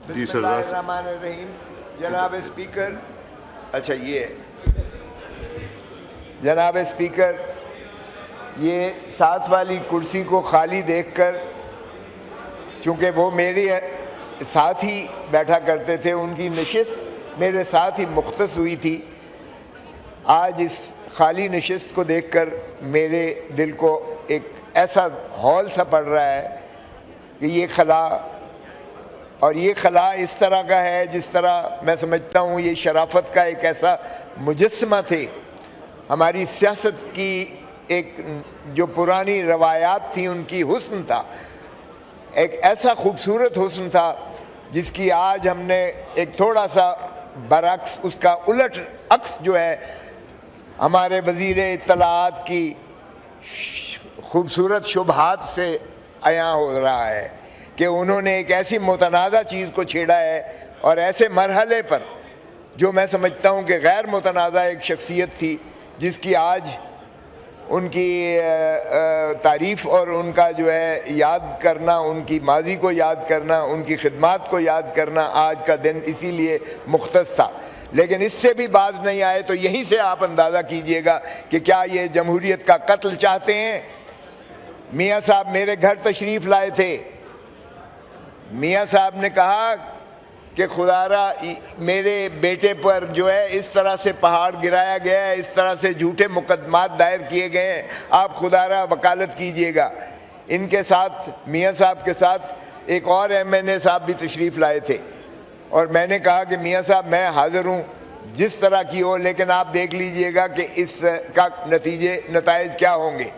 जी सरदार। बिस्मिल्लाहिर्रहमानिर्रहीम। जनाब स्पीकर, अच्छा ये है। जनाब स्पीकर, ये साथ वाली कुर्सी को खाली देखकर, चूँकि वो मेरे साथ ही बैठा करते थे, उनकी नशिस्त मेरे साथ ही मुख्तस हुई थी। आज इस खाली नशिस्त को देखकर मेरे दिल को एक ऐसा हौल सा पड़ रहा है कि ये खला, और ये खला इस तरह का है जिस तरह मैं समझता हूँ ये शराफत का एक ऐसा मुजस्समा थे। हमारी सियासत की एक जो पुरानी रवायात थी उनकी हुस्न था, एक ऐसा खूबसूरत हुस्न था जिसकी आज हमने एक थोड़ा सा बरअक्स, उसका उलट अक्स जो है हमारे वज़ीर इत्तलाआत की खूबसूरत शुबहात से आया हो रहा है कि उन्होंने एक ऐसी मुतनाज़ा चीज़ को छेड़ा है और ऐसे मरहले पर जो मैं समझता हूँ कि गैर मुतनाज़ा एक शख्सियत थी, जिसकी आज उनकी तारीफ़ और उनका जो है याद करना, उनकी माजी को याद करना, उनकी खिदमात को याद करना आज का दिन इसीलिए मुख्तस था। लेकिन इससे भी बाज नहीं आए तो यहीं से आप अंदाज़ा कीजिएगा कि क्या ये जमहूरियत का कत्ल चाहते हैं। मियाँ साहब मेरे घर तशरीफ़ लाए थे। मियाँ साहब ने कहा कि खुदारा मेरे बेटे पर जो है इस तरह से पहाड़ गिराया गया है, इस तरह से झूठे मुकदमात दायर किए गए हैं, आप खुदारा वकालत कीजिएगा। इनके साथ मियाँ साहब के साथ एक और MNA साहब भी तशरीफ़ लाए थे और मैंने कहा कि मियाँ साहब मैं हाज़िर हूँ जिस तरह की हो, लेकिन आप देख लीजिएगा कि इसका नतीजे क्या होंगे।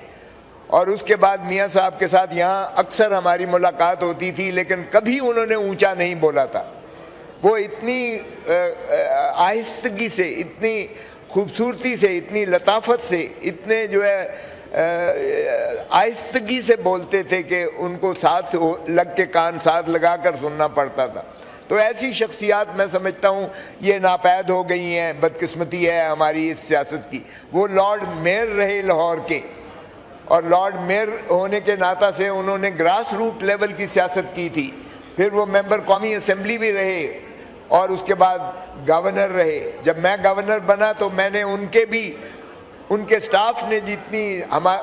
और उसके बाद मियाँ साहब के साथ यहाँ अक्सर हमारी मुलाकात होती थी, लेकिन कभी उन्होंने ऊंचा नहीं बोला था। वो इतनी आहिस्तगी से, इतनी खूबसूरती से, इतनी लताफत से, इतने जो है आहिस्तगी से बोलते थे कि उनको साथ लग के कान साथ लगा कर सुनना पड़ता था। तो ऐसी शख्सियात मैं समझता हूँ ये नापैद हो गई हैं। बदकिस्मती है हमारी इस सियासत की। वो लॉर्ड मेयर रहे लाहौर के, और लॉर्ड मेयर होने के नाता से उन्होंने ग्रास रूट लेवल की सियासत की थी। फिर वो मेंबर कौमी असम्बली भी रहे और उसके बाद गवर्नर रहे। जब मैं गवर्नर बना तो मैंने उनके स्टाफ ने जितनी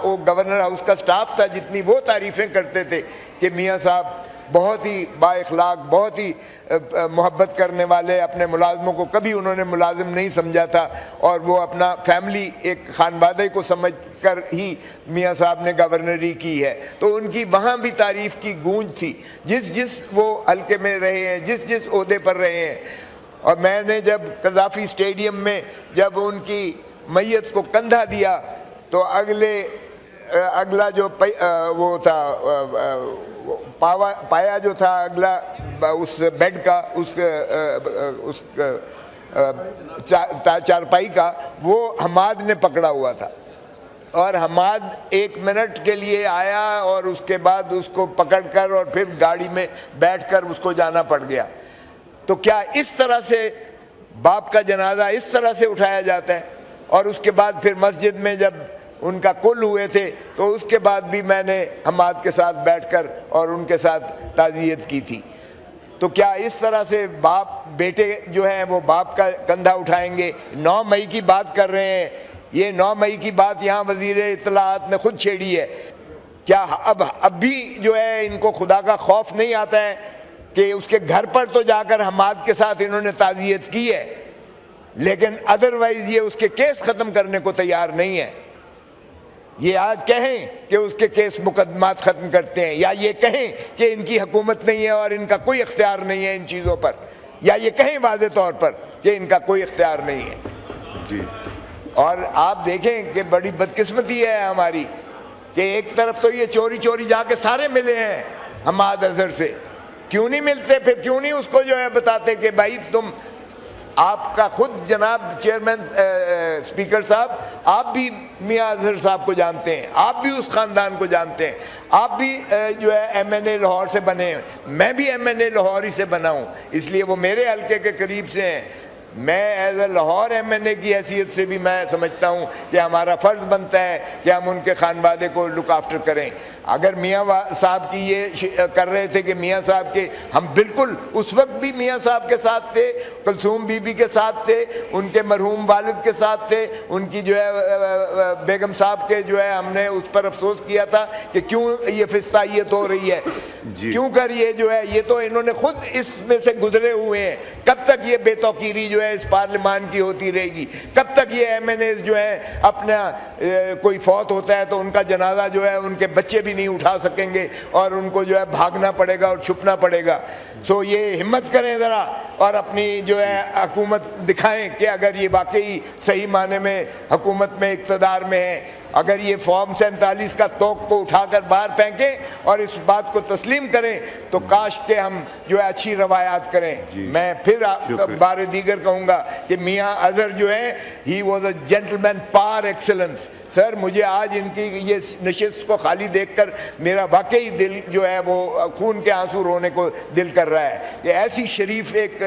वो गवर्नर हाउस का स्टाफ था, जितनी वो तारीफ़ें करते थे कि मियाँ साहब बहुत ही बाइखलाक, बहुत ही मोहब्बत करने वाले, अपने मुलाजमों को कभी उन्होंने मुलाजिम नहीं समझा था और वो अपना फैमिली एक खानवादे को समझ कर ही मियाँ साहब ने गवर्नरी की है। तो उनकी वहाँ भी तारीफ़ की गूंज थी, जिस वो हल्के में रहे हैं, जिस ओहदे पर रहे हैं। और मैंने जब कज़ाफ़ी स्टेडियम में जब उनकी मैयत को कंधा दिया तो अगला जो वो था पाया जो था अगला उस बेड का, उस चारपाई का, वो हमाद ने पकड़ा हुआ था। और हमाद 1 मिनट के लिए आया और उसके बाद उसको पकड़कर और फिर गाड़ी में बैठकर उसको जाना पड़ गया। तो क्या इस तरह से बाप का जनाजा इस तरह से उठाया जाता है? और उसके बाद फिर मस्जिद में जब उनका कुल हुए थे तो उसके बाद भी मैंने हमाद के साथ बैठकर और उनके साथ ताज़ियत की थी। तो क्या इस तरह से बाप बेटे जो हैं वो बाप का कंधा उठाएंगे? 9 मई की बात कर रहे हैं, ये 9 मई की बात यहाँ वज़ीर इत्तलाआत ने खुद छेड़ी है। क्या अब भी जो है इनको खुदा का खौफ नहीं आता है कि उसके घर पर तो जाकर हमाद के साथ इन्होंने ताज़ियत की है, लेकिन अदरवाइज़ ये उसके केस ख़त्म करने को तैयार नहीं है। ये आज कहें कि उसके केस मुकदमात ख़त्म करते हैं, या ये कहें कि इनकी हुकूमत नहीं है और इनका कोई इख्तियार नहीं है इन चीज़ों पर, या ये कहें वाज़े तौर पर कि इनका कोई इख्तियार नहीं है जी। और आप देखें कि बड़ी बदकिस्मती है हमारी कि एक तरफ तो ये चोरी चोरी जाके सारे मिले हैं हमाद अजहर से। क्यों नहीं मिलते? फिर क्यों नहीं उसको जो है बताते कि भाई तुम, आपका खुद जनाब चेयरमैन स्पीकर साहब, आप भी मियाँ अजहर साहब को जानते हैं, आप भी उस ख़ानदान को जानते हैं, आप भी जो है MNA लाहौर से बने हैं, मैं भी MNA लाहौर ही से बना हूँ, इसलिए वो मेरे हल्के के करीब से हैं। मैं एज ए लाहौर MNA की हैसियत से भी मैं समझता हूँ कि हमारा फ़र्ज़ बनता है कि हम उनके खानवादे को लुक आफ्टर करें। अगर मियाँ साहब की ये कर रहे थे कि मियाँ साहब के, हम बिल्कुल उस वक्त भी मियाँ साहब के साथ थे, कुलसूम बीबी के साथ थे, उनके मरहूम वालिद के साथ थे, उनकी जो है बेगम साहब के जो है हमने उस पर अफसोस किया था कि क्यों ये फिस्तायत हो रही है, क्यों कर ये जो है, ये तो इन्होंने खुद इसमें से गुजरे हुए हैं। कब तक ये बेतौकीरी जो है इस पार्लियामान की होती रहेगी? कब तक ये MNAs जो है अपना कोई फौत होता है तो उनका जनाजा जो है उनके बच्चे भी नहीं उठा सकेंगे और उनको जो है भागना पड़ेगा और छुपना पड़ेगा। सो ये हिम्मत करें ज़रा और अपनी जो है हुकूमत दिखाएं कि अगर ये वाकई सही माने में हुकूमत में इक़्तिदार में है। अगर ये फॉर्म 47 का तोक को उठाकर बाहर फेंकें और इस बात को तस्लीम करें तो काश के हम जो है अच्छी रवायात करें। मैं फिर बार दीगर कहूँगा कि मियाँ अजहर जो है he was a gentleman par excellence. Sir मुझे आज इनकी ये नशिस्त को खाली देखकर मेरा वाकई दिल जो है वो खून के आंसू रोने को दिल कर रहा है कि ऐसी शरीफ एक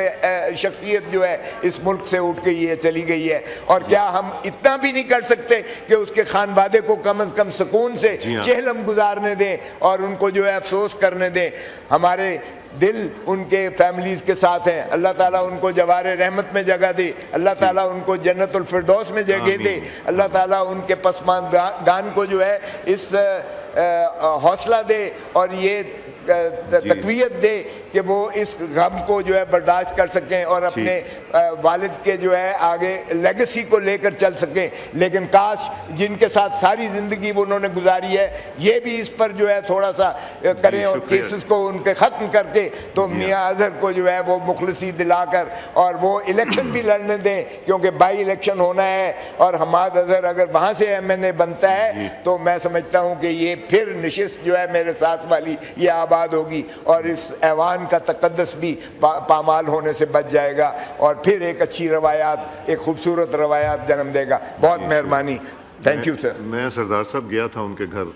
शख्सियत जो है इस मुल्क से उठ गई है, चली गई है। और क्या हम इतना भी नहीं कर सकते कि उसके खानवादे को कम से कम सुकून से चहलम गुजारने दें और उनको जो है अफसोस करने दें? हमारे दिल उनके फैमिलीज़ के साथ हैं। अल्लाह ताला उनको जवारे रहमत में जगह दे, अल्लाह ताला उनको जन्नतुल फिरदौस में जगह दे, अल्लाह ताला उनके पसमानदान को जो है इस हौसला दे और ये तकवीयत दे कि वो इस गम को जो है बर्दाश्त कर सकें और अपने वालिद के जो है आगे लेगेसी को लेकर चल सकें। लेकिन काश जिनके साथ सारी ज़िंदगी वो उन्होंने गुजारी है ये भी इस पर जो है थोड़ा सा करें और केसेस को उनके ख़त्म करके तो मियाँ अजहर को जो है वो मुखलसी दिलाकर और वो इलेक्शन भी लड़ने दें, क्योंकि बाई इलेक्शन होना है और हमाद अजहर अगर वहाँ से MNA बनता है तो मैं समझता हूँ कि ये फिर नशिस्त जो है मेरे साथ वाली ये आबाद होगी और इस ऐवान का तकद्दस भी पामाल होने से बच जाएगा और फिर एक अच्छी रवायात, एक खूबसूरत रवायात जन्म देगा। बहुत मेहरबानी। Thank you sir. मैं सरदार साहब गया था उनके घर।